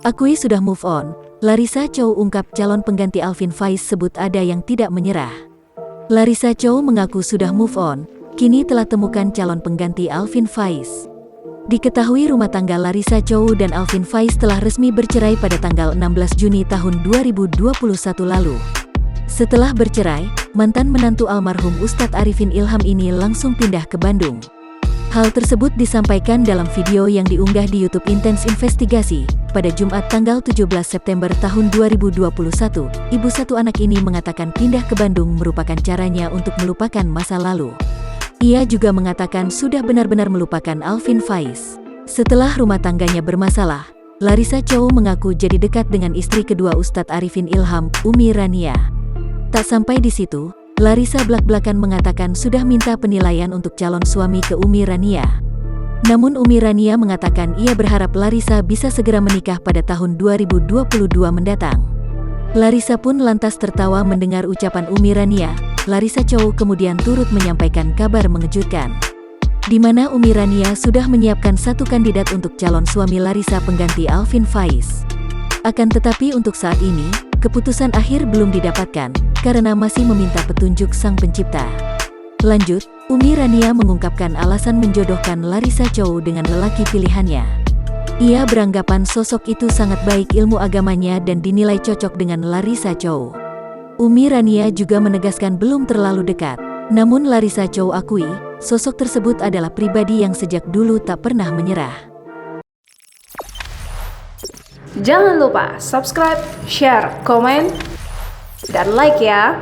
Akui sudah move on, Larissa Chow ungkap calon pengganti Alvin Faiz sebut ada yang tidak menyerah. Larissa Chow mengaku sudah move on, kini telah temukan calon pengganti Alvin Faiz. Diketahui rumah tangga Larissa Chow dan Alvin Faiz telah resmi bercerai pada tanggal 16 Juni tahun 2021 lalu. Setelah bercerai, mantan menantu almarhum Ustadz Arifin Ilham ini langsung pindah ke Bandung. Hal tersebut disampaikan dalam video yang diunggah di YouTube Intens Investigasi. Pada Jumat tanggal 17 September tahun 2021, ibu satu anak ini mengatakan pindah ke Bandung merupakan caranya untuk melupakan masa lalu. Ia juga mengatakan sudah benar-benar melupakan Alvin Faiz. Setelah rumah tangganya bermasalah, Larissa Chow mengaku jadi dekat dengan istri kedua Ustadz Arifin Ilham, Umi Rania. Tak sampai di situ, Larissa blak-blakan mengatakan sudah minta penilaian untuk calon suami ke Umi Rania. Namun Umi Rania mengatakan ia berharap Larissa bisa segera menikah pada tahun 2022 mendatang. Larissa pun lantas tertawa mendengar ucapan Umi Rania. Larissa Chow kemudian turut menyampaikan kabar mengejutkan, di mana Umi Rania sudah menyiapkan satu kandidat untuk calon suami Larissa pengganti Alvin Faiz. Akan tetapi untuk saat ini, keputusan akhir belum didapatkan, karena masih meminta petunjuk Sang Pencipta. Lanjut, Umi Rania mengungkapkan alasan menjodohkan Larissa Chow dengan lelaki pilihannya. Ia beranggapan sosok itu sangat baik ilmu agamanya dan dinilai cocok dengan Larissa Chow. Umi Rania juga menegaskan belum terlalu dekat. Namun Larissa Chow akui, sosok tersebut adalah pribadi yang sejak dulu tak pernah menyerah. Jangan lupa subscribe, share, komen, dan like ya!